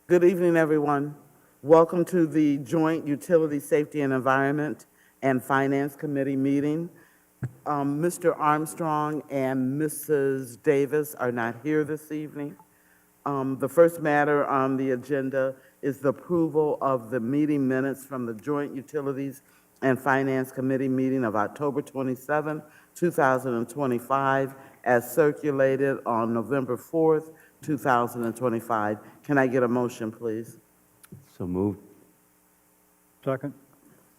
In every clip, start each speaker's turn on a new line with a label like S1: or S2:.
S1: Good evening, everyone. Welcome to the Joint Utility Safety and Environment and Finance Committee meeting. Mr. Armstrong and Mrs. Davis are not here this evening. The first matter on the agenda is the approval of the meeting minutes from the Joint Utilities and Finance Committee meeting of October 27, 2025, as circulated on November 4th, 2025. Can I get a motion, please?
S2: So moved.
S3: Second.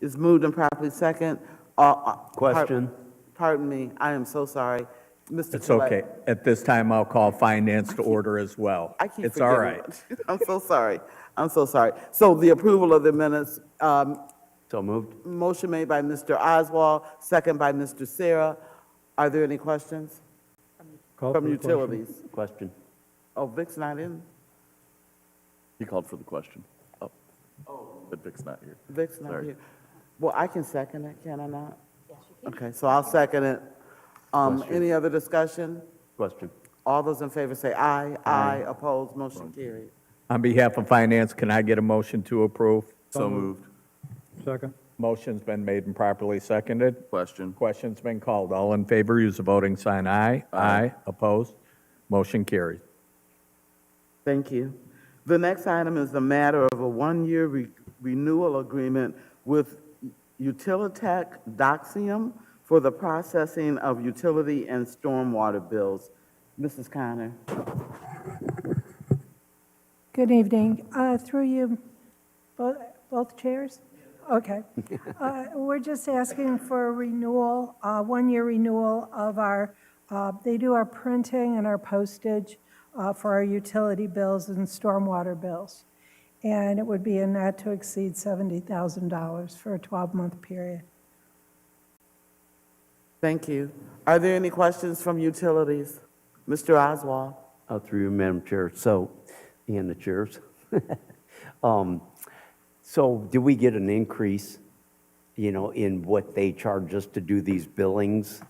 S1: It's moved and properly second.
S2: Question?
S1: Pardon me, I am so sorry. Mr.
S3: It's
S1: Collette.
S3: okay. At this time, I'll call finance to order as well.
S1: I keep
S3: It's all
S1: forgetting.
S3: right.
S1: I'm so sorry. I'm so sorry. So the approval of the minutes,
S2: So moved.
S1: motion made by Mr. Oswald, second by Mr. Sarah. Are there any questions
S3: Call
S1: from
S3: for the question.
S1: utilities?
S2: Question?
S1: Oh, Vic's not in?
S4: He called for the question. Oh. But Vic's not here.
S1: Vic's not
S4: Sorry.
S1: here. Well, I can second it, can I not? Yes, you can. Okay, so I'll second it.
S2: Question.
S1: Any other discussion?
S2: Question?
S1: All those in favor say aye. Aye. Opposed, motion carried.
S3: On behalf of finance, can I get a motion to approve?
S4: So moved.
S3: Second. Motion's been made and properly seconded.
S4: Question.
S3: Question's been called. All in favor, use the voting sign aye. Aye. Opposed? Motion carried.
S1: Thank you. The next item is the matter of a one-year renewal agreement with Utilitech Doxium for the processing of utility and stormwater bills. Mrs. Connor.
S5: Good evening. Through you, both chairs? Okay. We're just asking for a renewal, one-year renewal of our, they do our printing and our postage for our utility bills and stormwater bills. And it would be a not to exceed $70,000 for a 12-month period.
S1: Thank you. Are there any questions from utilities? Mr. Oswald.
S2: Through you, Madam Chair. So, and the chairs. So do we get an increase, in what they charge us to do these billings?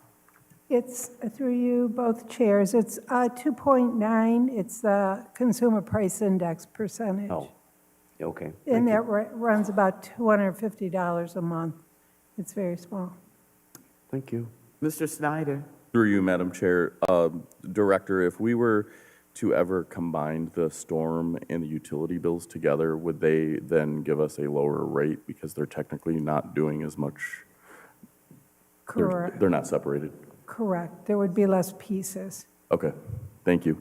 S5: It's, through you, both chairs, it's 2.9. It's the consumer price index percentage.
S2: Oh, okay.
S5: And that runs about $250 a month. It's very small.
S2: Thank you.
S1: Mr. Snyder.
S4: Through you, Madam Chair. Director, if we were to ever combine the storm and the utility bills together, would they then give us a lower rate because they're technically not doing as much?
S5: Correct.
S4: They're not separated?
S5: Correct. There would be less pieces.
S4: Okay, thank you.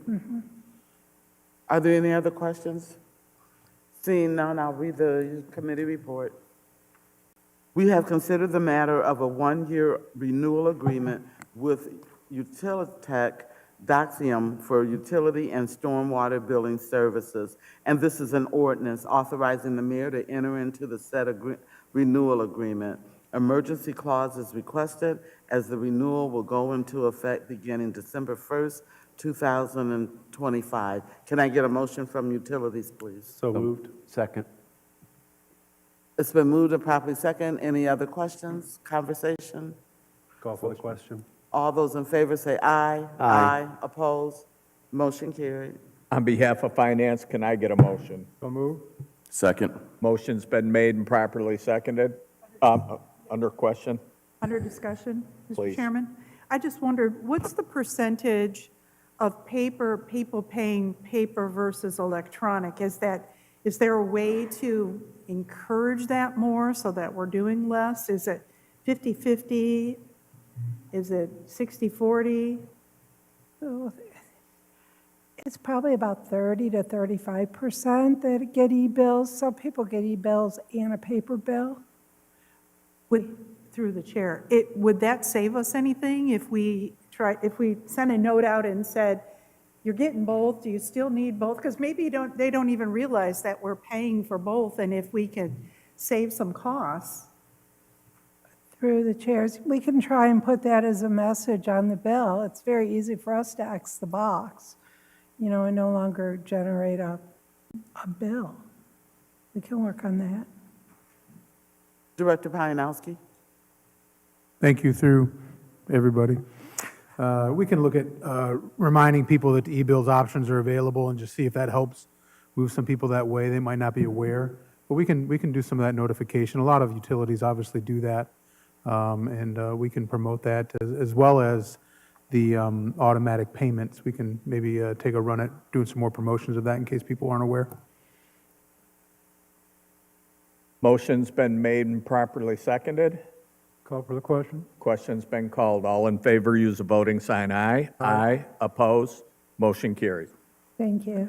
S1: Are there any other questions? Seeing none, I'll read the committee report. We have considered the matter of a one-year renewal agreement with Utilitech Doxium for utility and stormwater billing services, and this is an ordinance authorizing the mayor to enter into the said renewal agreement. Emergency clause is requested as the renewal will go into effect beginning December 1st, 2025. Can I get a motion from utilities, please?
S3: So moved.
S2: Second?
S1: It's been moved and properly second. Any other questions, conversation?
S3: Call for the question.
S1: All those in favor say aye.
S2: Aye.
S1: Opposed? Motion carried.
S3: On behalf of finance, can I get a motion? So moved.
S4: Second.
S3: Motion's been made and properly seconded. Under question?
S6: Under discussion,
S3: Please.
S6: Mr. Chairman? I just wondered, what's the percentage of people paying paper versus electronic? Is there a way to encourage that more so that we're doing less? Is it 50-50? Is it 60-40?
S5: So it's probably about 30 to 35% that get e-bills. Some people get e-bills and a paper bill.
S6: Through the chair, would that save us anything if we sent a note out and said, you're getting both, do you still need both? Because maybe they don't even realize that we're paying for both, and if we can save some costs.
S5: Through the chairs, we can try and put that as a message on the bill. It's very easy for us to X the box, and no longer generate a bill. We can work on that.
S1: Director Pianowski.
S7: Thank you through everybody. We can look at reminding people that the e-bills options are available and just see if that helps move some people that way. They might not be aware, but we can do some of that notification. A lot of utilities obviously do that, and we can promote that as well as the automatic payments. We can maybe take a run at doing some more promotions of that in case people aren't aware.
S3: Motion's been made and properly seconded.
S7: Call for the question.
S3: Question's been called. All in favor, use the voting sign aye. Aye. Opposed? Motion carries.
S5: Thank you.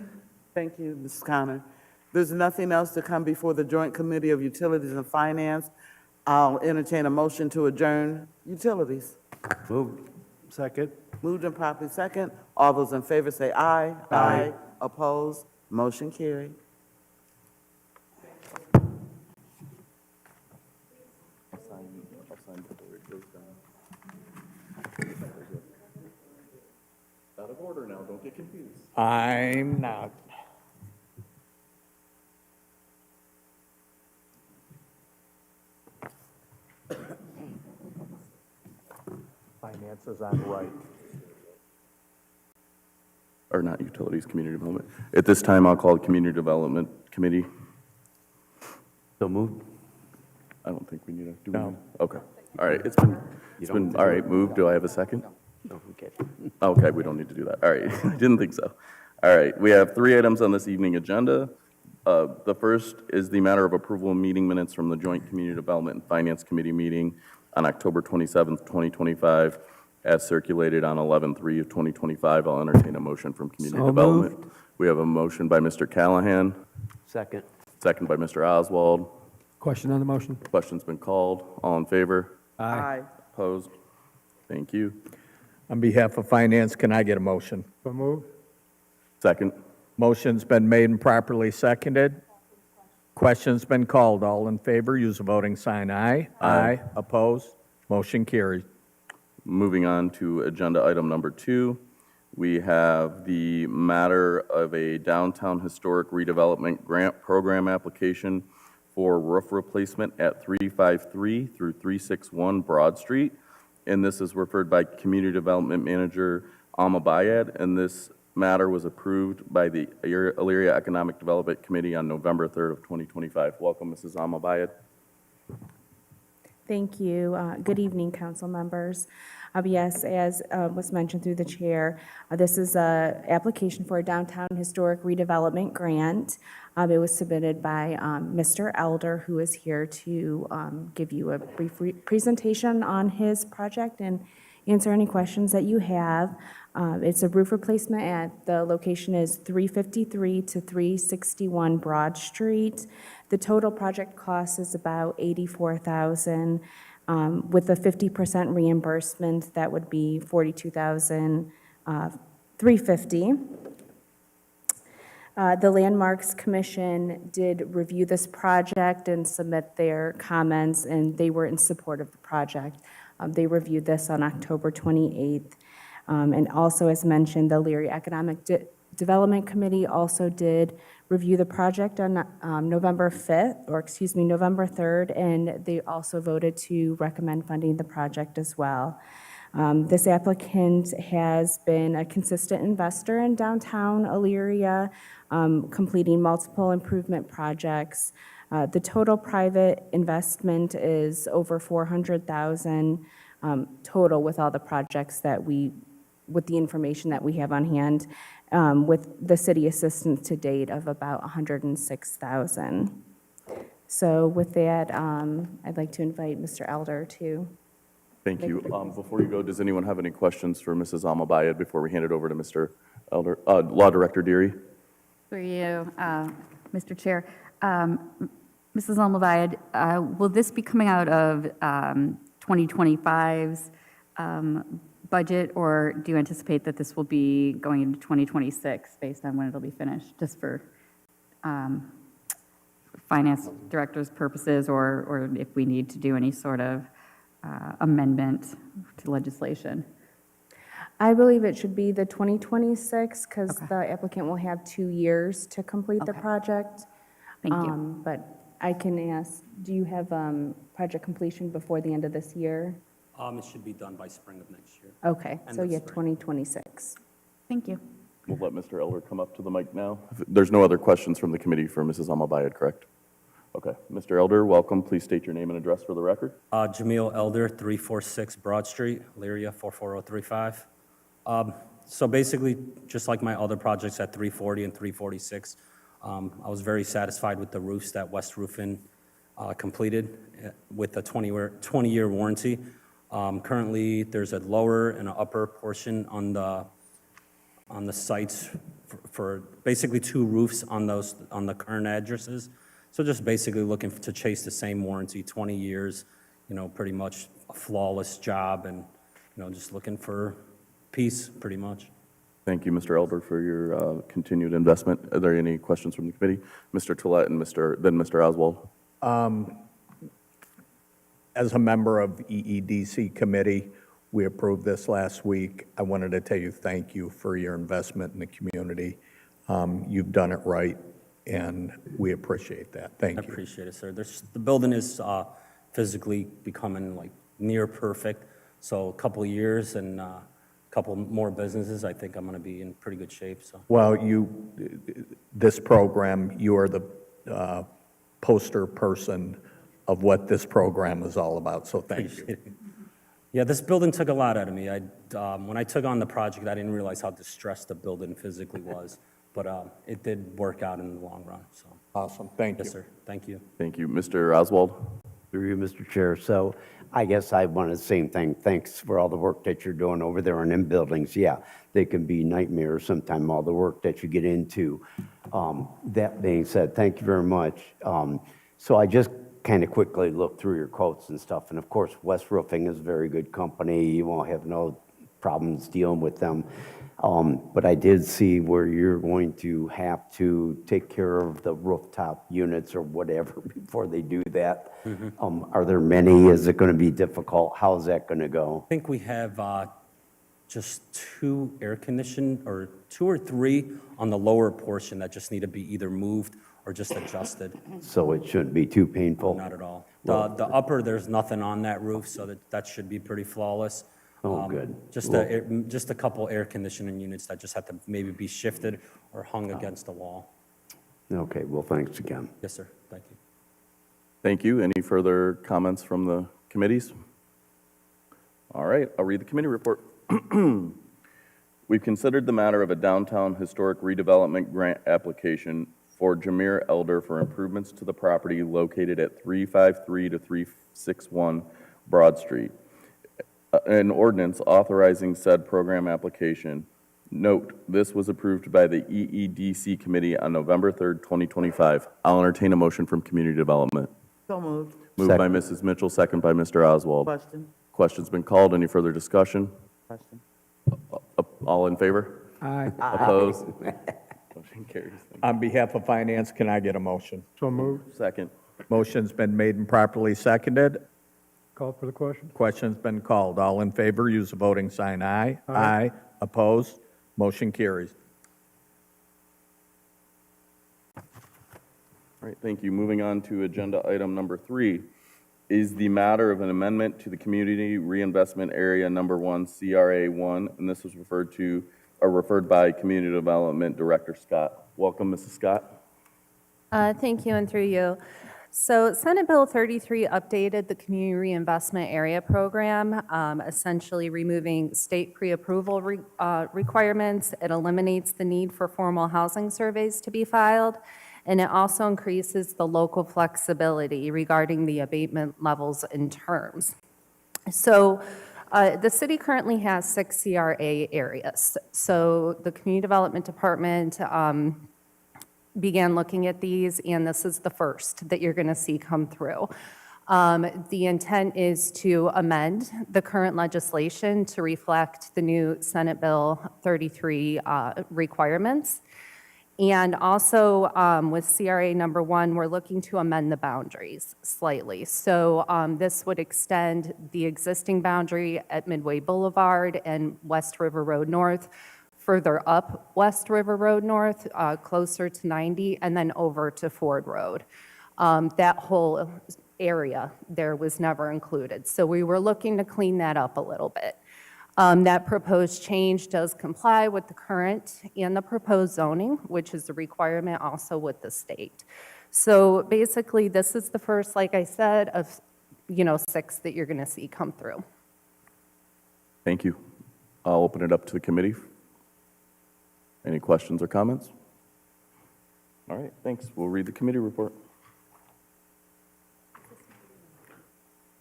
S1: Thank you, Mrs. Connor. There's nothing else to come before the Joint Committee of Utilities and Finance. I'll entertain a motion to adjourn utilities.
S2: Moved.
S7: Second.
S1: Moved and properly second. All those in favor say aye. Aye. Opposed? Motion carried.
S4: I'll sign before it goes down. Out of order now, don't get confused.
S3: I'm not. Finance is on right.
S4: Or not utilities, community development. At this time, I'll call the Community Development Committee.
S2: So moved.
S4: I don't think we need to, do we?
S3: No.
S4: Okay, all right, it's been, all right, moved, do I have a second?
S2: Oh, okay.
S4: Okay, we don't need to do that, all right, I didn't think so. All right, we have 3 items on this evening agenda. The first is the matter of approval of meeting minutes from the Joint Community Development and Finance Committee meeting on October 27th, 2025, as circulated on 11/3 of 2025. I'll entertain a motion from Community Development. We have a motion by Mr. Callahan,
S2: Second.
S4: second by Mr. Oswald.
S7: Question on the motion?
S4: Question's been called. All in favor?
S1: Aye.
S4: Opposed? Thank you.
S3: On behalf of Finance, can I get a motion?
S7: So moved.
S4: Second.
S3: Motion's been made and properly seconded. Question's been called. All in favor, use the voting sign aye. Aye. Opposed? Motion carries.
S4: Moving on to agenda item number 2, we have the matter of a downtown historic redevelopment grant program application for roof replacement at 353 through 361 Broad Street. And this is referred by Community Development Manager Alma Bayad, and this matter was approved by the Elyria Economic Development Committee on November 3rd of 2025. Welcome, Mrs. Alma Bayad.
S8: Thank you. Good evening, council members. Yes, as was mentioned through the chair, this is an application for a downtown historic redevelopment grant. It was submitted by Mr. Elder, who is here to give you a brief presentation on his project and answer any questions that you have. It's a roof replacement at, the location is 353 to 361 Broad Street. The total project cost is about $84,000. With a 50% reimbursement, that would be $42,350. The Landmarks Commission did review this project and submit their comments, and they were in support of the project. They reviewed this on October 28th. And also, as mentioned, the Elyria Economic Development Committee also did review the project on November 3rd, and they also voted to recommend funding the project as well. This applicant has been a consistent investor in downtown Elyria, completing multiple improvement projects. The total private investment is over $400,000 total with all the projects that with the information that we have on hand, with the city assistance to date of about $106,000. So with that, I'd like to invite Mr. Elder to.
S4: Thank you. Before you go, does anyone have any questions for Mrs. Alma Bayad before we hand it over to Mr. Elder, Law Director Deary?
S9: For you, Mr. Chair. Mrs. Alma Bayad, will this be coming out of 2025's budget, or do you anticipate that this will be going into 2026 based on when it'll be finished, just for finance director's purposes, or if we need to do any sort of amendment to legislation?
S8: I believe it should be the 2026, because the applicant will have 2 years to complete the project.
S9: Thank you.
S8: But I can ask, do you have project completion before the end of this year?
S10: It should be done by spring of next year.
S8: Okay,
S10: End
S8: so
S10: of
S8: yeah,
S10: spring.
S8: 2026.
S9: Thank you.
S4: We'll let Mr. Elder come up to the mic now. There's no other questions from the committee for Mrs. Almabayed, correct? Okay. Mr. Elder, welcome. Please state your name and address for the record.
S10: Jamil Elder, 346 Broad Street, Elyria, 44035. So basically, just like my other projects at 340 and 346, I was very satisfied with the roofs that West Roofing completed with a 20-year warranty. Currently, there's a lower and an upper portion on the sites for basically two roofs on the current addresses. So just basically looking to chase the same warranty, 20 years, pretty much a flawless job, and, just looking for peace, pretty much.
S4: Thank you, Mr. Elder, for your continued investment. Are there any questions from the committee? Mr. Toulette and then Mr. Oswald.
S3: As a member of EEDC committee, we approved this last week. I wanted to tell you thank you for your investment in the community. You've done it right, and we appreciate that. Thank
S10: I
S3: you.
S10: appreciate it, sir. The building is physically becoming like near perfect, so a couple of years and a couple more businesses, I think I'm going to be in pretty good shape, so.
S3: Well, this program, you are the poster person of what this program is all about, so thank you.
S10: Yeah, this building took a lot out of me. When I took on the project, I didn't realize how distressed the building physically was, but it did work out in the long run, so.
S3: Awesome, thank you.
S10: Yes, sir. Thank you.
S4: Thank you. Mr. Oswald.
S2: Through you, Mr. Chair. So I guess I want the same thing. Thanks for all the work that you're doing over there and in buildings. Yeah, they can be nightmares sometime, all the work that you get into. That being said, thank you very much. So I just kind of quickly looked through your quotes and stuff. And of course, West Roofing is a very good company. You won't have no problems dealing with them. But I did see where you're going to have to take care of the rooftop units or whatever before they do that. Are there many? Is it going to be difficult? How's that going to go?
S10: I think we have just two or three on the lower portion that just need to be either moved or just adjusted.
S2: So it shouldn't be too painful?
S10: Not at all. The upper, there's nothing on that roof, so that should be pretty flawless.
S2: Oh, good.
S10: Just a couple air conditioning units that just have to maybe be shifted or hung against the wall.
S2: Okay, well, thanks again.
S10: Yes, sir. Thank you.
S4: Thank you. Any further comments from the committees? All right, I'll read the committee report. We've considered the matter of a downtown historic redevelopment grant application for Jamir Elder for improvements to the property located at 353 to 361 Broad Street. An ordinance authorizing said program application. Note, this was approved by the EEDC committee on November 3rd, 2025. I'll entertain a motion from Community Development.
S1: So moved.
S4: Moved by Mrs. Mitchell, second by Mr. Oswald.
S1: Question?
S4: Question's been called. Any further discussion?
S1: Question?
S4: All in favor?
S3: Aye.
S4: Opposed? Motion carries.
S3: On behalf of Finance, can I get a motion?
S7: So moved.
S4: Second.
S3: Motion's been made and properly seconded.
S7: Call for the question.
S3: Question's been called. All in favor, use the voting sign aye. Aye. Opposed? Motion carries.
S4: All right, thank you. Moving on to agenda item number 3 is the matter of an amendment to the Community Reinvestment Area Number 1, CRA 1, and this was referred by Community Development Director Scott. Welcome, Mrs. Scott.
S11: Thank you, and through you. So Senate Bill 33 updated the Community Reinvestment Area Program, essentially removing state pre-approval requirements. It eliminates the need for formal housing surveys to be filed, and it also increases the local flexibility regarding the abatement levels and terms. So the city currently has 6 CRA areas. So the Community Development Department began looking at these, and this is the first that you're going to see come through. The intent is to amend the current legislation to reflect the new Senate Bill 33 requirements. And also with CRA number 1, we're looking to amend the boundaries slightly. So this would extend the existing boundary at Midway Boulevard and West River Road North further up West River Road North, closer to 90, and then over to Ford Road. That whole area there was never included. So we were looking to clean that up a little bit. That proposed change does comply with the current and the proposed zoning, which is a requirement also with the state. So basically, this is the first, like I said, of, 6 that you're going to see come through.
S4: Thank you. I'll open it up to the committee. Any questions or comments? All right, thanks. We'll read the committee report.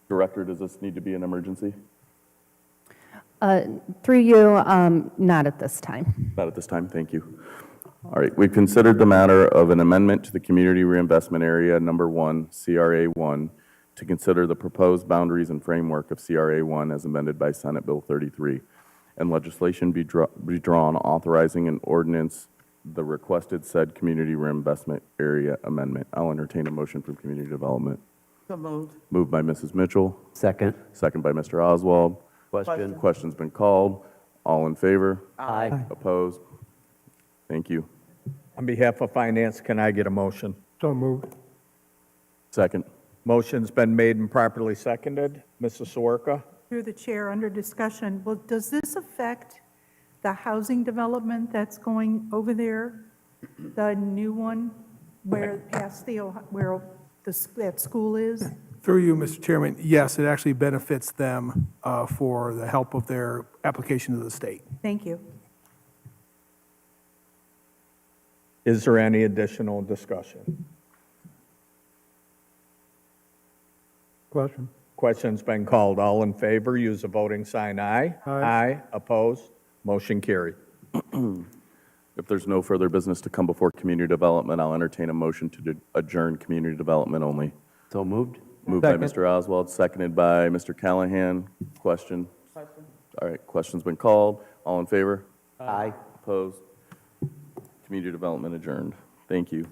S4: Director, does this need to be an emergency?
S11: Through you, not at this time.
S4: Not at this time, thank you. All right, we've considered the matter of an amendment to the Community Reinvestment Area Number 1, CRA 1, to consider the proposed boundaries and framework of CRA 1 as amended by Senate Bill 33, and legislation be drawn authorizing an ordinance the requested said Community Reinvestment Area amendment. I'll entertain a motion from Community Development.
S1: So moved.
S4: Moved by Mrs. Mitchell,
S2: Second.
S4: second by Mr. Oswald.
S2: Question?
S4: Question's been called. All in favor?
S2: Aye.
S4: Opposed? Thank you.
S3: On behalf of Finance, can I get a motion?
S7: So moved.
S4: Second.
S3: Motion's been made and properly seconded. Mrs. Sawerka?
S6: Through the chair, under discussion, well, does this affect the housing development that's going over there? The new one where past the, where that school is?
S12: Through you, Mr. Chairman, yes, it actually benefits them for the help of their application to the state.
S6: Thank you.
S3: Is there any additional discussion?
S7: Question?
S3: Question's been called. All in favor, use the voting sign aye. Aye. Opposed? Motion carried.
S4: If there's no further business to come before Community Development, I'll entertain a motion to adjourn Community Development only.
S2: So moved?
S4: Moved by Mr. Oswald, seconded by Mr. Callahan. Question? All right, question's been called. All in favor?
S2: Aye.
S4: Opposed? Community Development adjourned. Thank you.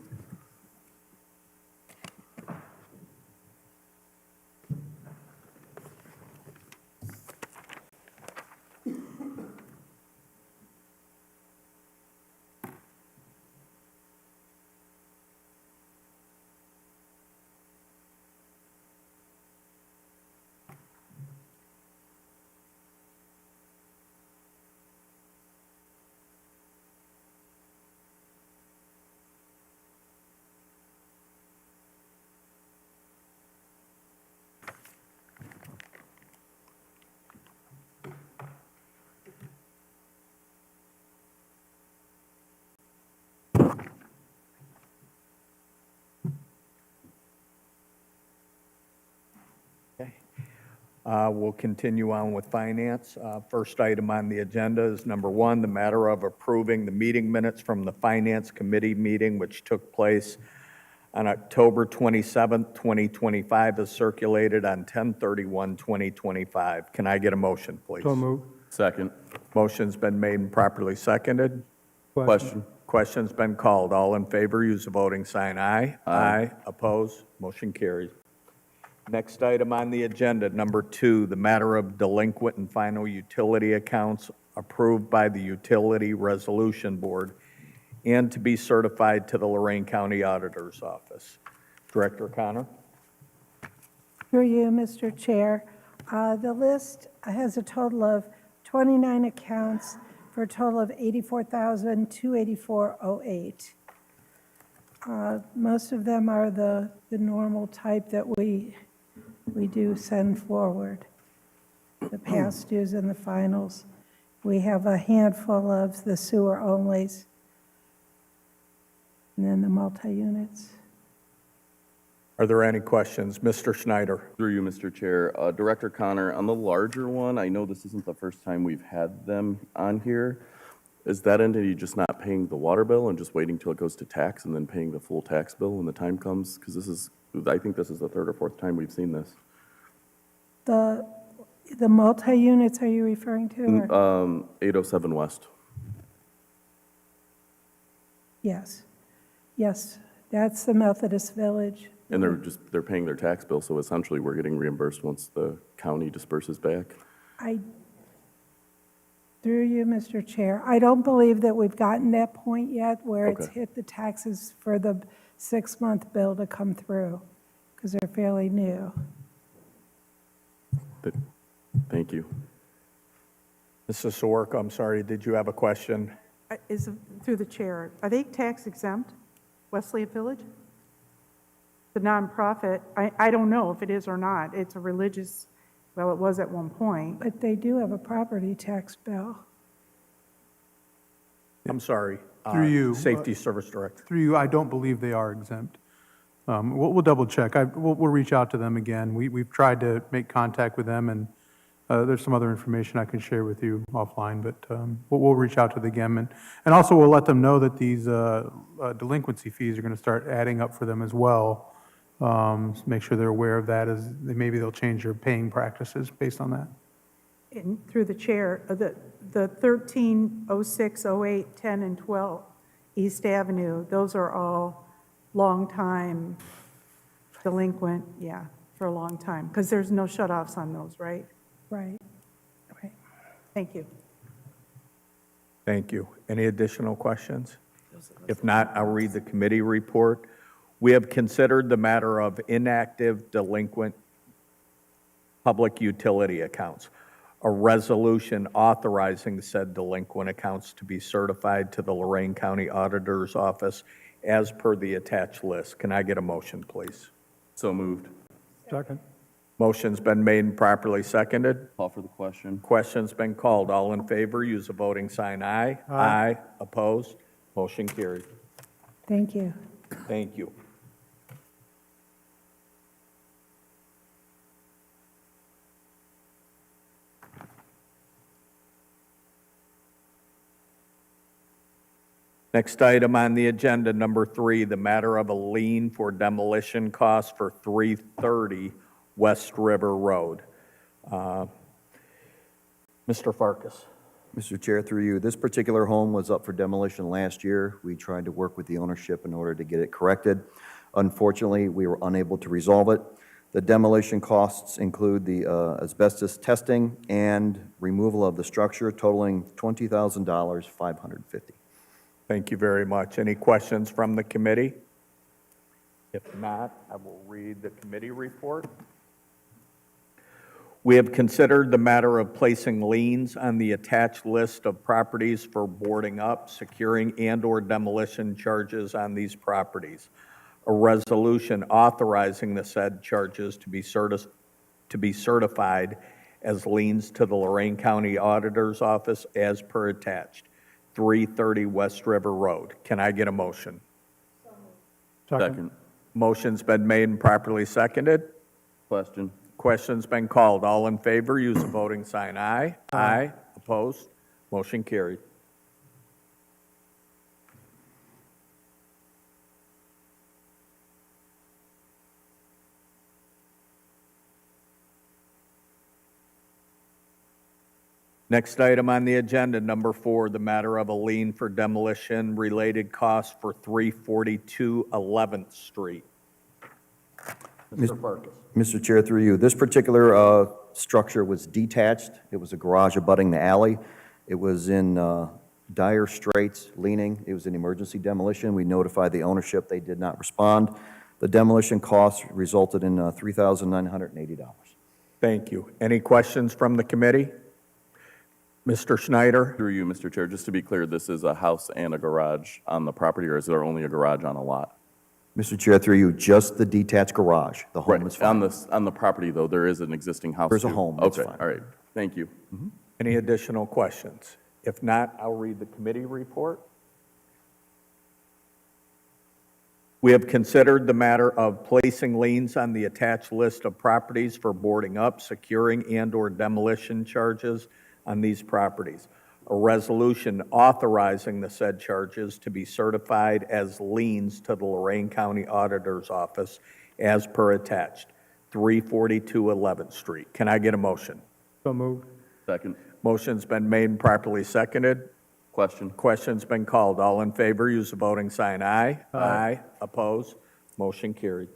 S3: We'll continue on with Finance. First item on the agenda is number 1, the matter of approving the meeting minutes from the Finance Committee meeting, which took place on October 27th, 2025, as circulated on 10/31/2025. Can I get a motion, please?
S7: So moved.
S4: Second.
S3: Motion's been made and properly seconded.
S4: Question?
S3: Question's been called. All in favor, use the voting sign aye. Aye. Opposed? Motion carries. Next item on the agenda, number 2, the matter of delinquent and final utility accounts approved by the Utility Resolution Board and to be certified to the Lorraine County Auditor's Office. Director Connor?
S5: Through you, Mr. Chair, the list has a total of 29 accounts for a total of $84,284.08. Most of them are the normal type that we do send forward, the past dues and the finals. We have a handful of the sewer onlys, and then the multi-units.
S3: Are there any questions? Mr. Schneider?
S4: Through you, Mr. Chair. Director Connor, on the larger one, I know this isn't the first time we've had them on here. Is that entity just not paying the water bill and just waiting till it goes to tax and then paying the full tax bill when the time comes? Because I think this is the 3rd or 4th time we've seen this.
S5: The multi-units, are you referring to? or-
S4: 807 West.
S5: Yes, yes, that's the Methodist Village.
S4: And they're paying their tax bill, so essentially we're getting reimbursed once the county disperses back.
S5: Through you, Mr. Chair, I don't believe that we've gotten that point yet where it's
S4: Okay.
S5: hit the taxes for the 6-month bill to come through, because they're fairly new.
S4: Thank you.
S3: Mrs. Sawark, I'm sorry, did you have a question?
S6: Is, through the chair, are they tax exempt, Wesleyan Village? The nonprofit, I don't know if it is or not. It's a religious, well, it was at one point.
S5: But they do have a property tax bill.
S3: I'm sorry.
S7: Through you.
S3: Safety Service Director.
S7: Through you, I don't believe they are exempt. We'll double check. We'll reach out to them again. We've tried to make contact with them, and there's some other information I can share with you offline, but we'll reach out to them again. And also, we'll let them know that these delinquency fees are going to start adding up for them as well. Make sure they're aware of that, as maybe they'll change their paying practices based on that.
S6: And through the chair, the 13, 06, 08, 10, and 12 East Avenue, those are all long-time delinquent, yeah, for a long time, because there's no shut-offs on those, right?
S5: Right. Right.
S6: Thank you.
S3: Thank you. Any additional questions? If not, I'll read the committee report. We have considered the matter of inactive delinquent public utility accounts. A resolution authorizing said delinquent accounts to be certified to the Lorraine County Auditor's Office as per the attached list. Can I get a motion, please?
S4: So moved.
S7: Second.
S3: Motion's been made and properly seconded.
S4: Call for the question.
S3: Question's been called. All in favor, use the voting sign aye. Aye. Opposed? Motion carried.
S5: Thank you.
S3: Thank you. Next item on the agenda, number 3, the matter of a lien for demolition costs for 330 West River Road. Mr. Farkas.
S13: Mr. Chair, through you, this particular home was up for demolition last year. We tried to work with the ownership in order to get it corrected. Unfortunately, we were unable to resolve it. The demolition costs include the asbestos testing and removal of the structure, totaling $20,000, $550.
S3: Thank you very much. Any questions from the committee? If not, I will read the committee report. We have considered the matter of placing liens on the attached list of properties for boarding up, securing, and/or demolition charges on these properties. A resolution authorizing the said charges to be certified as liens to the Lorraine County Auditor's Office as per attached. 330 West River Road. Can I get a motion?
S4: Second.
S3: Motion's been made and properly seconded.
S4: Question.
S3: Question's been called. All in favor, use the voting sign aye. Aye. Opposed? Motion carried. Next item on the agenda, number 4, the matter of a lien for demolition-related costs for 342 11th Street. Mr. Farkas.
S13: Mr. Chair, through you, this particular structure was detached. It was a garage abutting the alley. It was in dire straits, leaning. It was an emergency demolition. We notified the ownership. They did not respond. The demolition costs resulted in $3,980.
S3: Thank you. Any questions from the committee? Mr. Schneider?
S4: Through you, Mr. Chair, just to be clear, this is a house and a garage on the property, or is there only a garage on a lot?
S13: Mr. Chair, through you, just the detached garage. The home is
S4: Right,
S13: fine.
S4: on the property, though, there is an existing house.
S13: There's a
S4: too.
S13: home, that's
S4: Okay,
S13: fine.
S4: all right, thank you.
S3: Any additional questions? If not, I'll read the committee report. We have considered the matter of placing liens on the attached list of properties for boarding up, securing, and/or demolition charges on these properties. A resolution authorizing the said charges to be certified as liens to the Lorraine County Auditor's Office as per attached. 342 11th Street. Can I get a motion?
S7: So moved.
S4: Second.
S3: Motion's been made and properly seconded.
S4: Question.
S3: Question's been called. All in favor, use the voting sign aye. Aye. Opposed? Motion carried.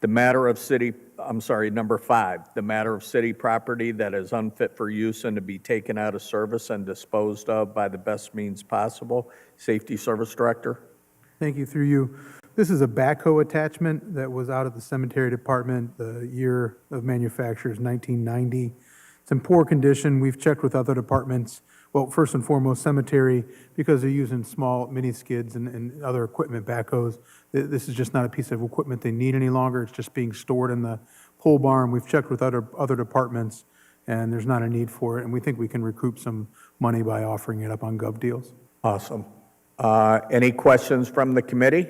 S3: The matter of city number 5, the matter of city property that is unfit for use and to be taken out of service and disposed of by the best means possible. Safety Service Director.
S7: Thank you, through you. This is a backhoe attachment that was out of the cemetery department. The year of manufacture is 1990. It's in poor condition. We've checked with other departments. Well, first and foremost, cemetery, because they're using small mini skids and other equipment backhoes. This is just not a piece of equipment they need any longer. It's just being stored in the pole barn. We've checked with other departments, and there's not a need for it. And we think we can recoup some money by offering it up on Gov Deals.
S3: Awesome. Any questions from the committee?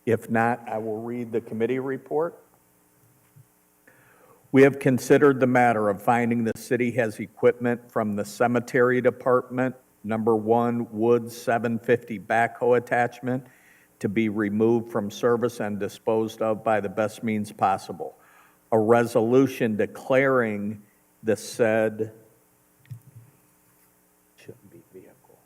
S3: If not, I will read the committee report. We have considered the matter of finding the city has equipment from the cemetery department, number 1, Wood 750 backhoe attachment, to be removed from service and disposed of by the best means possible. A resolution declaring the said shouldn't be vehicle.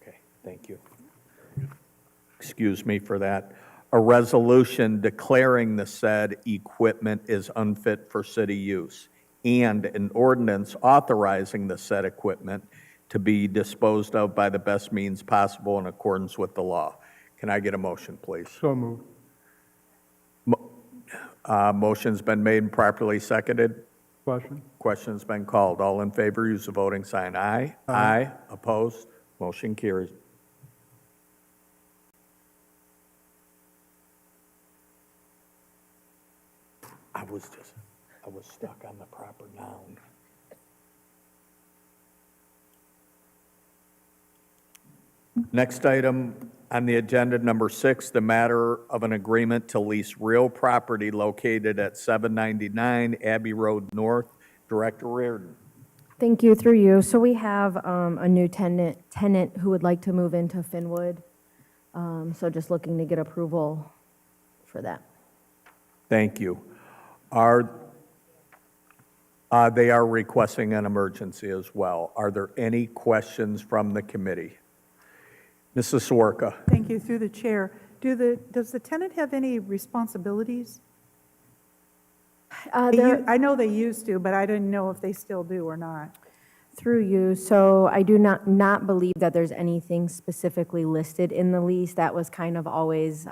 S3: Okay, thank you. Excuse me for that. A resolution declaring the said equipment is unfit for city use, and an ordinance authorizing the said equipment to be disposed of by the best means possible in accordance with the law. Can I get a motion, please?
S12: So moved.
S3: Motion's been made and properly seconded.
S12: Question?
S3: Question's been called. All in favor, use the voting sign. Aye. Aye. Opposed? Motion carries. I was stuck on the proper noun. Next item on the agenda, number 6, the matter of an agreement to lease real property located at 799 Abbey Road North. Director Reardon.
S14: Thank you, through you. So we have a new tenant who would like to move into Finwood. So just looking to get approval for that.
S3: Thank you. They are requesting an emergency as well. Are there any questions from the committee? Mrs. Soroka.
S6: Thank you, through the chair. Does the tenant have any responsibilities? I know they used to, but I didn't know if they still do or not.
S14: Through you, so I do not believe that there's anything specifically listed in the lease. That was kind of always,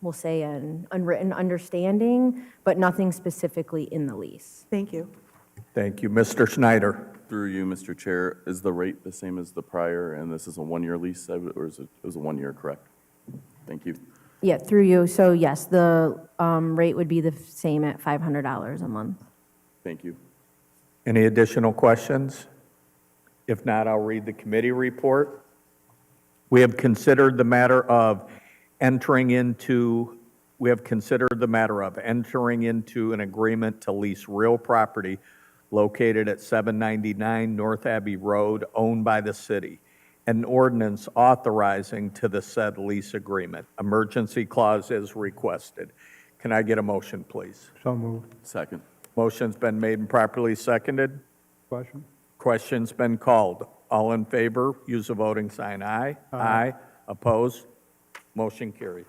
S14: we'll say, an unwritten understanding, but nothing specifically in the lease.
S6: Thank you.
S3: Thank you. Mr. Schneider.
S4: Through you, Mr. Chair, is the rate the same as the prior, and this is a one-year lease, or is it was a 1 year, correct? Thank you.
S14: Yeah, through you. So yes, the rate would be the same at $500 a month.
S4: Thank you.
S3: Any additional questions? If not, I'll read the committee report. We have considered the matter of entering into an agreement to lease real property located at 799 North Abbey Road, owned by the city. An ordinance authorizing to the said lease agreement. Emergency clause is requested. Can I get a motion, please?
S12: So moved.
S4: Second.
S3: Motion's been made and properly seconded.
S12: Question?
S3: Question's been called. All in favor, use the voting sign. Aye. Aye. Opposed? Motion carried.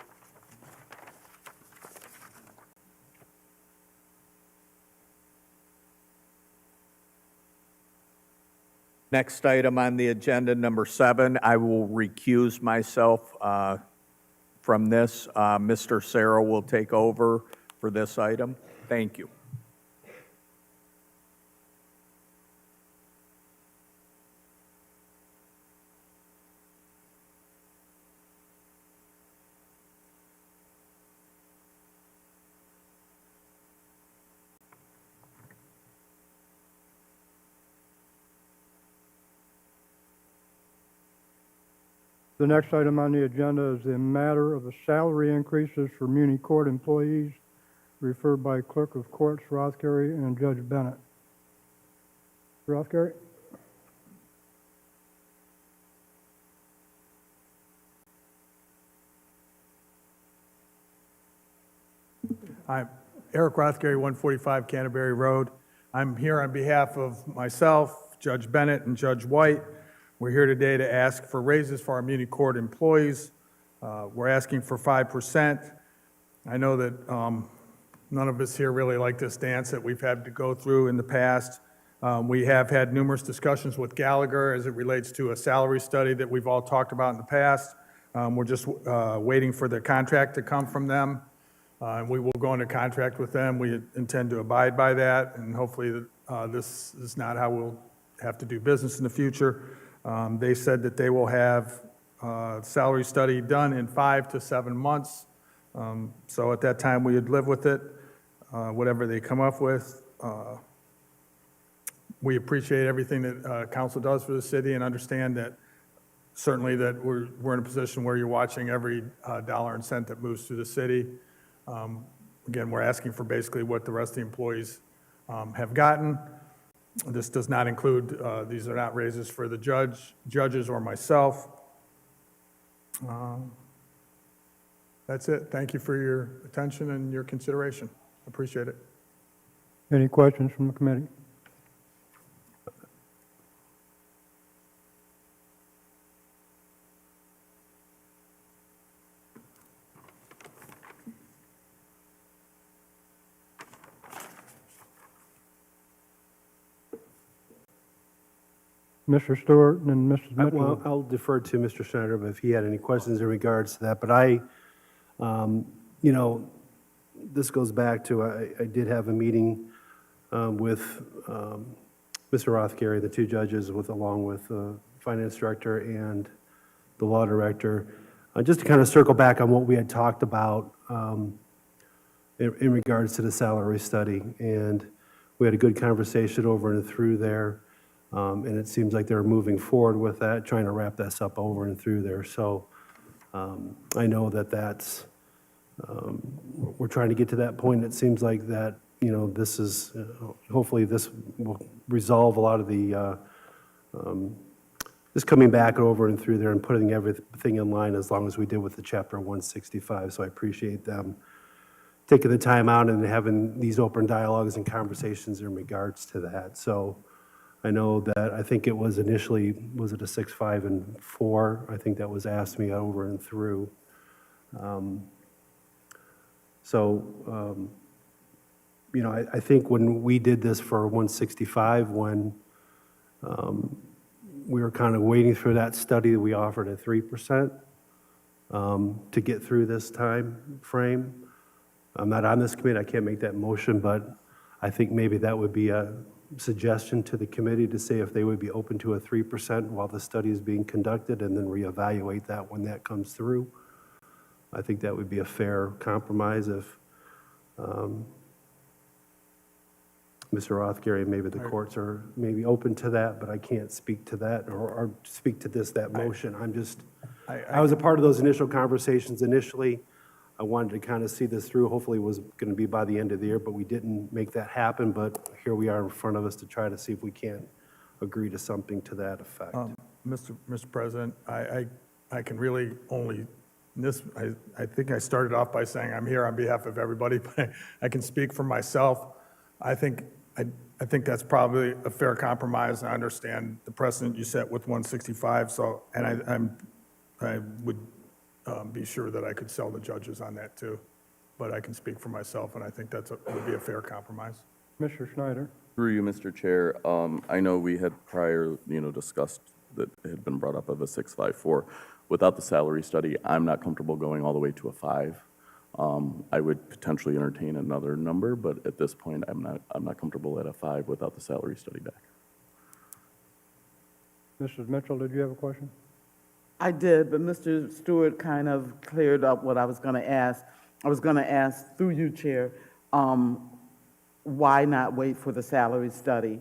S3: Next item on the agenda, number 7, I will recuse myself from this. Mr. Sarah will take over for this item. Thank you.
S15: The next item on the agenda is the matter of the salary increases for Muni Court employees, referred by Clerk of Courts Rothgary and Judge Bennett. Rothgary?
S16: I'm Eric Rothgary, 145 Canterbury Road. I'm here on behalf of myself, Judge Bennett, and Judge White. We're here today to ask for raises for our Muni Court employees. We're asking for 5%. I know that none of us here really like this dance that we've had to go through in the past. We have had numerous discussions with Gallagher as it relates to a salary study that we've all talked about in the past. We're just waiting for the contract to come from them. We will go into contract with them. We intend to abide by that, and hopefully this is not how we'll have to do business in the future. They said that they will have a salary study done in 5 to 7 months. So at that time, we would live with it, whatever they come up with. We appreciate everything that council does for the city and understand that certainly that we're in a position where you're watching every dollar and cent that moves through the city. Again, we're asking for basically what the rest of the employees have gotten. This does not include, these are not raises for the judges or myself. That's it. Thank you for your attention and your consideration. Appreciate it.
S15: Any questions from the committee? Mr. Stewart and Mrs. Mitchell.
S17: Well, I'll defer to Mr. Schneider, but if he had any questions in regards to that. But this goes back to, I did have a meeting with Mr. Rothgary, the two judges, along with the finance director and the law director, just to kind of circle back on what we had talked about in regards to the salary study. And we had a good conversation over and through there. And it seems like they're moving forward with that, trying to wrap this up over and through there. So I know that's, we're trying to get to that point. It seems like that, this is, hopefully this will resolve a lot of the, just coming back over and through there and putting everything in line as long as we did with the Chapter 165. So I appreciate them taking the time out and having these open dialogues and conversations in regards to that. So I know that, I think it was initially, was it a 6, 5, and 4? I think that was asked me over and through. I think when we did this for 165, when we were kind of waiting for that study, we offered a 3% to get through this time frame. I'm not on this committee, I can't make that motion, but I think maybe that would be a suggestion to the committee to say if they would be open to a 3% while the study is being conducted and then reevaluate that when that comes through. I think that would be a fair compromise if Mr. Rothgary, maybe the courts are maybe open to that, but I can't speak to that or speak to that motion. I was a part of those initial conversations initially. I wanted to kind of see this through. Hopefully it was going to be by the end of the year, but we didn't make that happen. But here we are in front of us to try to see if we can't agree to something to that effect.
S16: Mr. President, I can really only, I think I started off by saying I'm here on behalf of everybody, but I can speak for myself. I think that's probably a fair compromise. I understand the precedent you set with 165, so, and I would be sure that I could sell the judges on that too. But I can speak for myself, and I think would be a fair compromise.
S15: Mr. Schneider.
S4: Through you, Mr. Chair, I know we had prior, discussed that it had been brought up of a 6.54. Without the salary study, I'm not comfortable going all the way to a 5. I would potentially entertain another number, but at this point, I'm not comfortable at a 5 without the salary study back.
S15: Mrs. Mitchell, did you have a question?
S1: I did, but Mr. Stewart kind of cleared up what I was going to ask. I was going to ask, through you, Chair, why not wait for the salary study?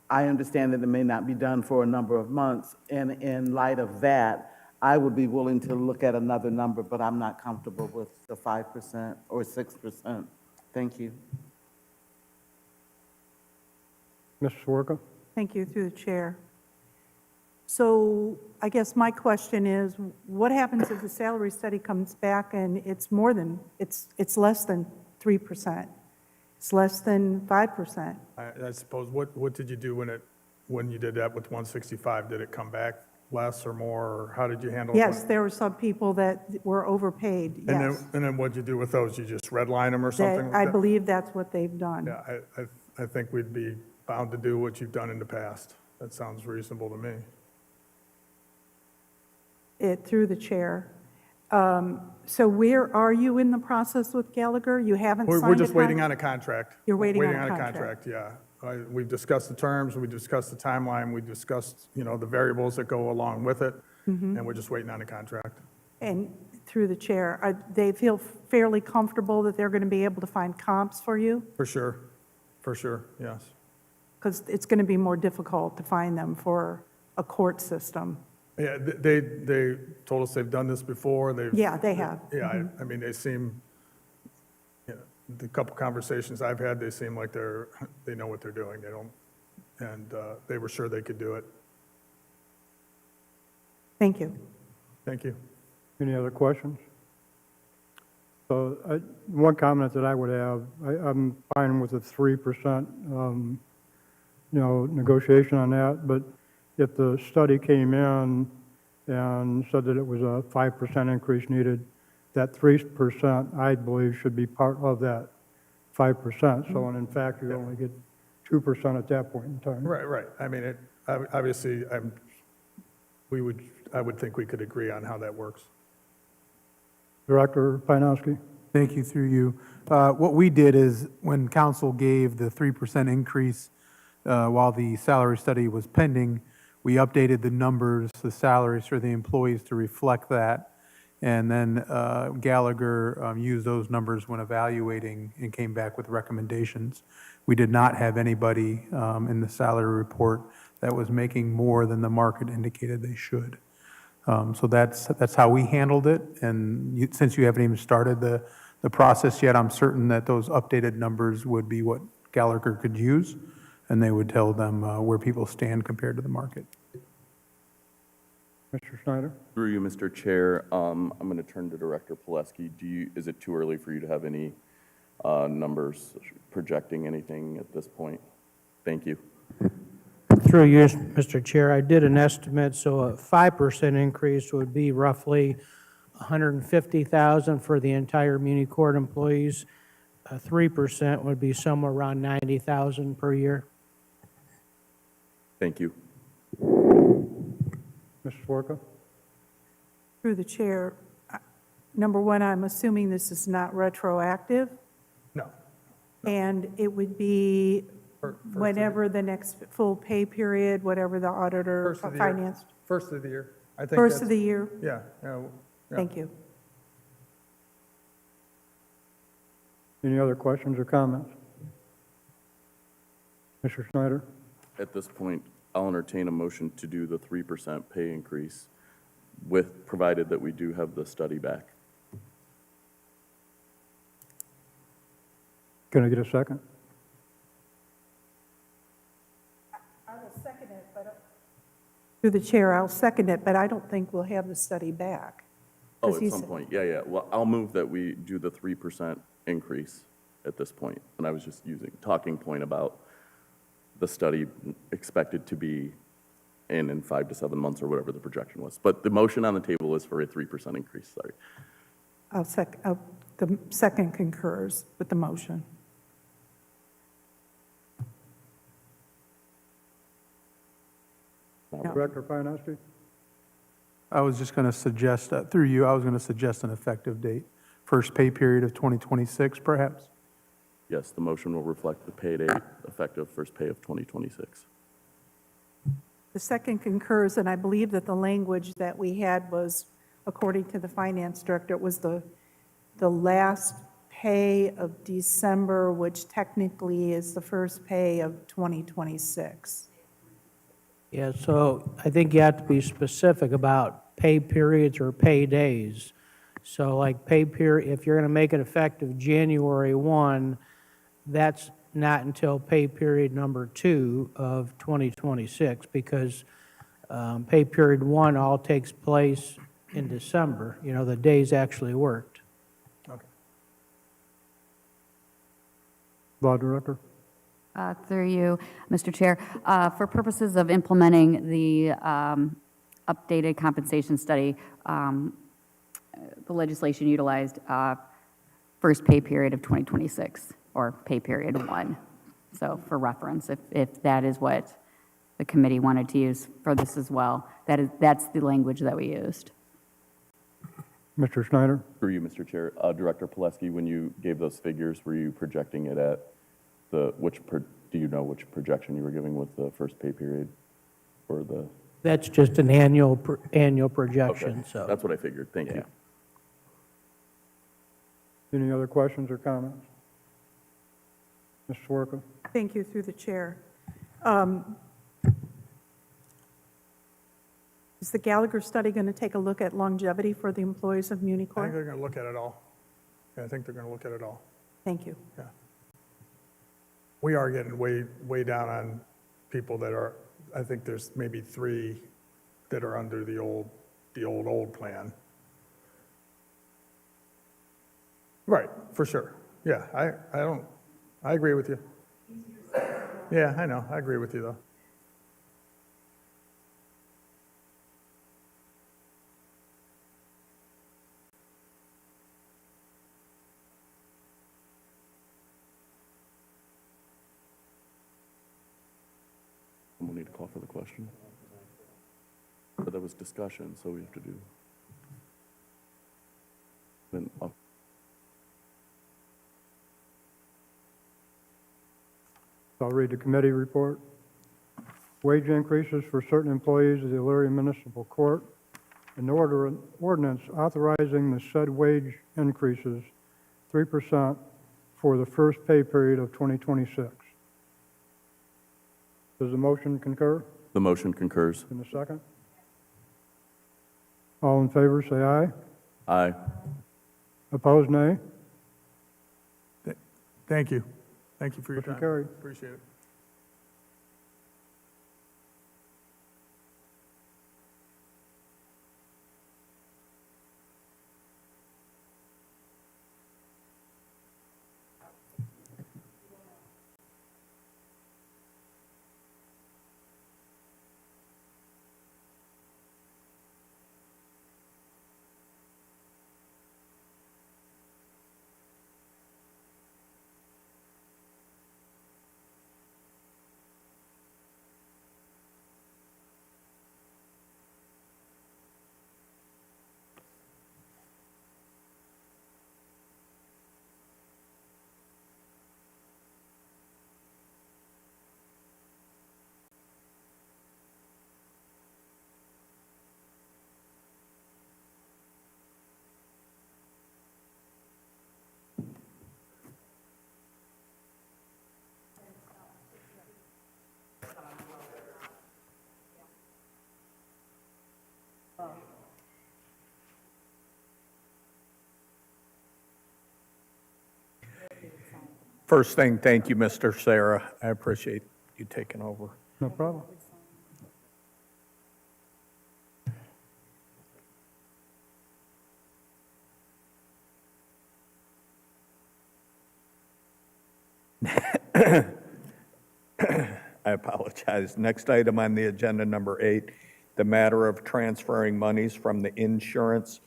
S1: I understand that it may not be done for a number of months, and in light of that, I would be willing to look at another number, but I'm not comfortable with the 5% or 6%. Thank you.
S15: Ms. Swerka?
S6: Thank you, through the chair. So I guess my question is, what happens if the salary study comes back and it's less than 3%. It's less than 5%.
S16: I suppose, what did you do when you did that with 165? Did it come back less or more, or how did you handle it?
S6: Yes, there were some people that were overpaid, yes.
S16: And then what'd you do with those? You just redline them or something like
S6: I
S16: that?
S6: believe that's what they've done.
S16: Yeah, I think we'd be bound to do what you've done in the past. That sounds reasonable to me.
S6: Through the chair. So where are you in the process with Gallagher? You haven't signed a
S16: We're just waiting
S6: con-
S16: on a contract.
S6: You're waiting on a
S16: Waiting on a
S6: contract.
S16: contract, yeah. We've discussed the terms, we discussed the timeline, we discussed, the variables that go along with it, and we're just waiting on a contract.
S6: And through the chair, they feel fairly comfortable that they're going to be able to find comps for you?
S16: For sure, yes.
S6: Because it's going to be more difficult to find them for a court system.
S16: Yeah, they told us they've done this before,
S6: Yeah, they have.
S16: Yeah, I mean, they seem, the couple conversations I've had, they seem like they know what they're doing, and they were sure they could do it.
S6: Thank you.
S16: Thank you.
S15: Any other questions? So one comment that I would have, I'm fine with the 3%, negotiation on that, but if the study came in and said that it was a 5% increase needed, that 3%, I believe, should be part of that 5%. So, and in fact, you only get 2% at that point in time.
S16: Right. I mean, obviously, I would think we could agree on how that works.
S15: Director Pinowski?
S7: Thank you, through you. What we did is, when council gave the 3% increase while the salary study was pending, we updated the numbers, the salaries for the employees to reflect that. And then Gallagher used those numbers when evaluating and came back with recommendations. We did not have anybody in the salary report that was making more than the market indicated they should. So that's how we handled it. And since you haven't even started the process yet, I'm certain that those updated numbers would be what Gallagher could use, and they would tell them where people stand compared to the market.
S15: Mr. Snyder?
S4: Through you, Mr. Chair, I'm going to turn to Director Pileski. Is it too early for you to have any numbers projecting anything at this point? Thank you.
S18: Through you, Mr. Chair, I did an estimate, so a 5% increase would be roughly $150,000 for the entire Muni Court employees. 3% would be somewhere around $90,000 per year.
S4: Thank you.
S15: Mr. Swarka?
S6: Through the chair, number one, I'm assuming this is not retroactive,
S16: No.
S6: and it would be whenever the next full pay period, whatever the auditor,
S16: First of the year.
S6: finance,
S16: First of the year. I think
S6: first of
S16: that's-
S6: the year?
S16: Yeah.
S6: Thank you.
S15: Any other questions or comments? Mr. Snyder?
S4: At this point, I'll entertain a motion to do the 3% pay increase provided that we do have the study back.
S15: Can I get a second?
S6: I will second it, but... Through the chair, I'll second it, but I don't think we'll have the study back.
S4: Oh,
S6: 'Cause
S4: at
S6: he's-
S4: some point, yeah. Well, I'll move that we do the 3% increase at this point. And I was just talking point about the study expected to be in 5 to 7 months or whatever the projection was. But the motion on the table is for a 3% increase, sorry.
S6: The second concurs with the motion.
S15: Director Pinowski?
S7: I was just going to suggest, through you, I was going to suggest an effective date, first pay period of 2026, perhaps?
S4: Yes, the motion will reflect the pay date effective first pay of 2026.
S6: The second concurs, and I believe that the language that we had was, according to the finance director, it was the last pay of December, which technically is the first pay of 2026.
S18: Yeah, so I think you have to be specific about pay periods or pay days. So like pay period, if you're going to make it effective January 1, that's not until pay period number 2 of 2026, because pay period 1 all takes place in December, the days actually worked.
S16: Okay.
S15: Law Director.
S9: Through you, Mr. Chair, for purposes of implementing the updated compensation study, the legislation utilized first pay period of 2026, or pay period 1. So for reference, if that is what the committee wanted to use for this as well, that's the language that we used.
S15: Mr. Schneider?
S4: Through you, Mr. Chair. Director Pileski, when you gave those figures, were you projecting it at do you know which projection you were giving with the first pay period or the?
S18: That's just an annual projection,
S4: Okay,
S18: so.
S4: that's what I figured. Thank you.
S15: Any other questions or comments? Ms. Swerka?
S6: Thank you, through the chair. Is the Gallagher study going to take a look at longevity for the employees of
S16: I think
S6: Municor?
S16: they're going to look at it all. Yeah, I think they're going to look at it all.
S6: Thank you.
S16: Yeah. We are getting way down on people that are, I think there's maybe 3 that are under the old plan. Right, for sure. Yeah, I agree with you. Yeah, I know, I agree with you, though.
S4: We'll need to call for the question. But there was discussion, so we have to do. Then,
S15: I'll read the committee report. Wage increases for certain employees of the Elyria Municipal Court. An ordinance authorizing the said wage increases 3% for the first pay period of 2026. Does the motion concur?
S4: the motion concurs.
S15: In a second? All in favor, say aye.
S4: Aye.
S15: Opposed, nay.
S16: Thank you. Thank you for your
S15: Motion
S16: time.
S15: carried.
S16: Appreciate it.
S3: First thing, thank you, Mr. Sarah. I appreciate you taking over.
S15: No problem.
S3: I apologize. Next item on the agenda, number 8, the matter of transferring monies from the insurance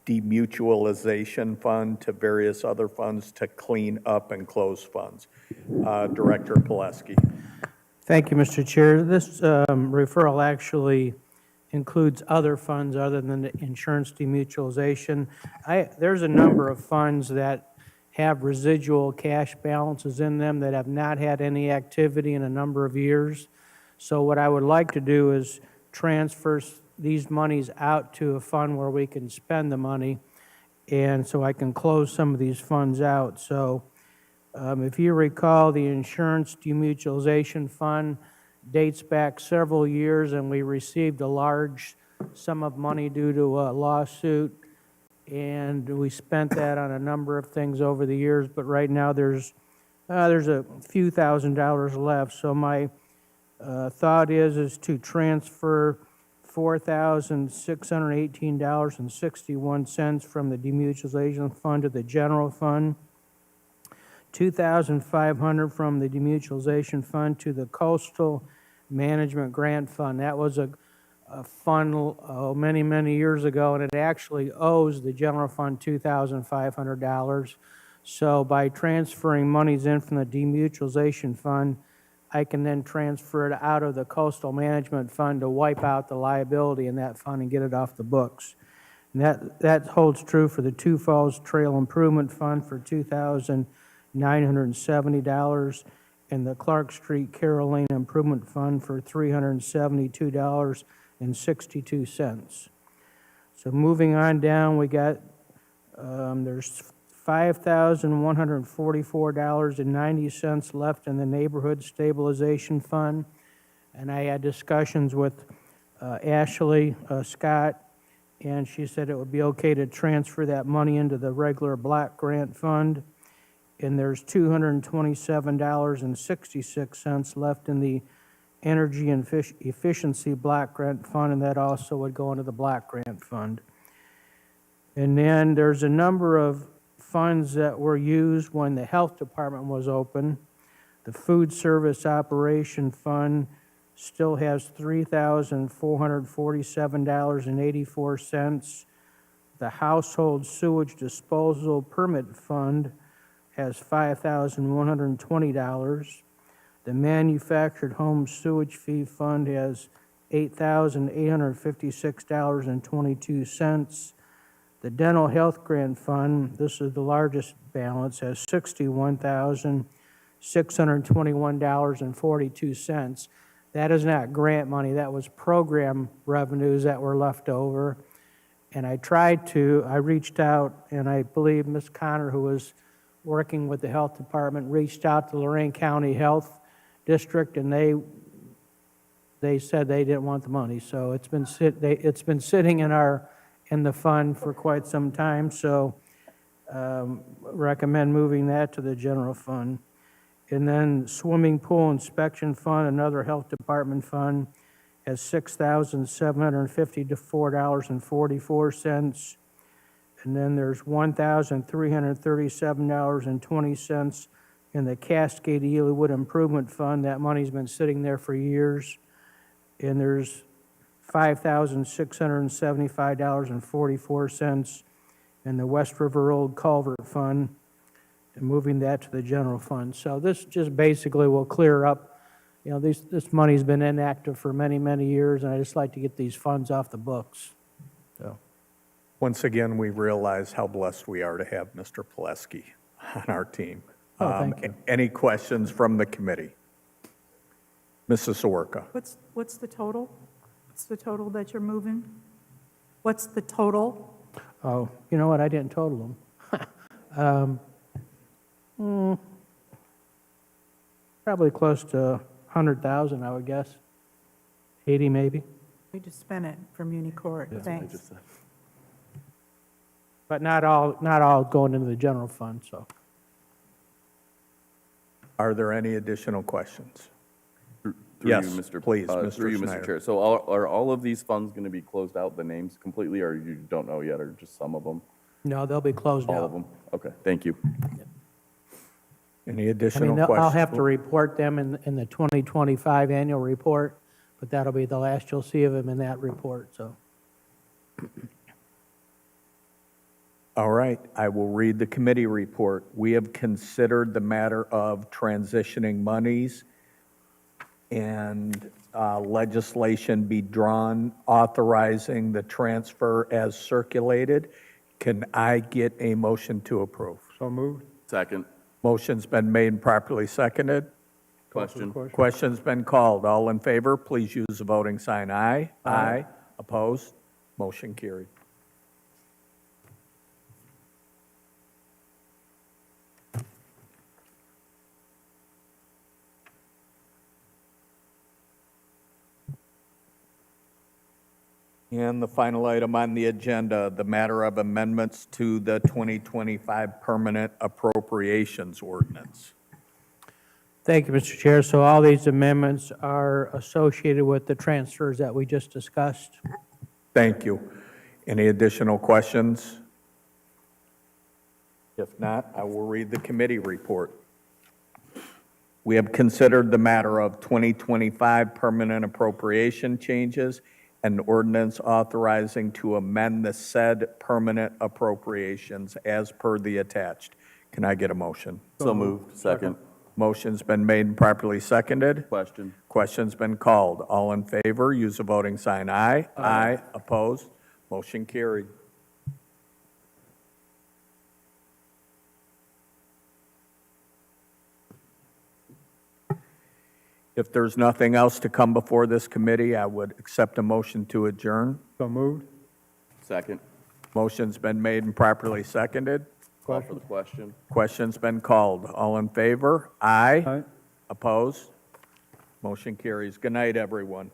S3: demutualization fund to various other funds to clean up and close funds. Director Pileski.
S18: Thank you, Mr. Chair. This referral actually includes other funds other than the insurance demutualization. There's a number of funds that have residual cash balances in them that have not had any activity in a number of years. So what I would like to do is transfer these monies out to a fund where we can spend the money, and so I can close some of these funds out. So if you recall, the insurance demutualization fund dates back several years, and we received a large sum of money due to a lawsuit, and we spent that on a number of things over the years, but right now there's a few $1,000s left. So my thought is to transfer $4,618.61 from the demutualization fund to the general fund $2,500 from the demutualization fund to the coastal management grant fund. That was a fund many, many years ago, and it actually owes the general fund $2,500. So by transferring monies in from the demutualization fund, I can then transfer it out of the coastal management fund to wipe out the liability in that fund and get it off the books. And that holds true for the Two Falls Trail Improvement Fund for $2,970, and the Clark Street Carroll Lane Improvement Fund for $372.62. So moving on down, we got, there's $5,144.90 left in the Neighborhood Stabilization Fund. And I had discussions with Ashley Scott, and she said it would be okay to transfer that money into the regular block grant fund. And there's $227.66 left in the Energy and Efficiency Block Grant Fund, and that also would go into the Block Grant Fund. And then there's a number of funds that were used when the Health Department was open. The Food Service Operation Fund still has $3,447.84. The Household Sewage Disposal Permit Fund has $5,120. The Manufactured Home Sewage Fee Fund has $8,856.22. The Dental Health Grant Fund, this is the largest balance, has $61,621.42. That is not grant money, that was program revenues that were left over. And I reached out, and I believe Ms. Connor, who was working with the Health Department, reached out to Lorraine County Health District, and they said they didn't want the money. So it's been sitting in the fund for quite some time, so recommend moving that to the general fund. And then Swimming Pool Inspection Fund, another Health Department fund, has $6,754.44. And then there's $1,337.20 in the Cascade Ealywood Improvement Fund. That money's been sitting there for years. And there's $5,675.44 in the West River Old Culvert Fund, and moving that to the general fund. So this just basically will clear up, this money's been inactive for many, many years, and I just like to get these funds off the books. So,
S3: Once again, we realize how blessed we are to have Mr. Pileski on our team.
S18: Oh, thank you.
S3: Any questions from the committee? Mrs. Sawerka.
S6: What's the total? What's the total that you're moving? What's the total?
S18: oh, you know what, I didn't total them. Probably close to 100,000, I would guess. 80 maybe,
S6: We just spent it for Muni Court, thanks.
S18: but not all going into the general fund, so.
S3: Are there any additional questions?
S4: Through
S3: Yes,
S4: you, Mr.
S3: please,
S4: Through you,
S3: Mr.
S4: Mr.
S3: Snyder.
S4: Chair. So are all of these funds going to be closed out, the names completely, or you don't know yet, or just some of them?
S18: No, they'll be closed out.
S4: All of them? Okay, thank you.
S3: Any
S18: I
S3: additional
S18: mean,
S3: questions?
S18: I'll have to report them in the 2025 annual report, but that'll be the last you'll see of them in that report, so.
S3: All right, I will read the committee report. We have considered the matter of transitioning monies and legislation be drawn authorizing the transfer as circulated. Can I get a motion to approve?
S15: So moved.
S4: Second.
S3: Motion's been made and properly seconded.
S4: Question.
S3: Question's been called. All in favor, please use the voting sign aye. Aye. Opposed? Motion carried. And the final item on the agenda, the matter of amendments to the 2025 Permanent Appropriations Ordinance.
S18: Thank you, Mr. Chair. So all these amendments are associated with the transfers that we just discussed.
S3: Thank you. Any additional questions? If not, I will read the committee report. We have considered the matter of 2025 permanent appropriation changes and ordinance authorizing to amend the said permanent appropriations as per the attached. Can I get a motion?
S4: So moved. Second.
S3: Motion's been made and properly seconded.
S4: Question.
S3: Question's been called. All in favor, use the voting sign aye. Aye. Opposed? Motion carried. If there's nothing else to come before this committee, I would accept a motion to adjourn.
S15: So moved?
S4: Second.
S3: Motion's been made and properly seconded.
S4: Call for the question.
S3: Question's been called. All in favor? Aye.
S15: Aye.
S3: Opposed? Motion carries. Good night, everyone.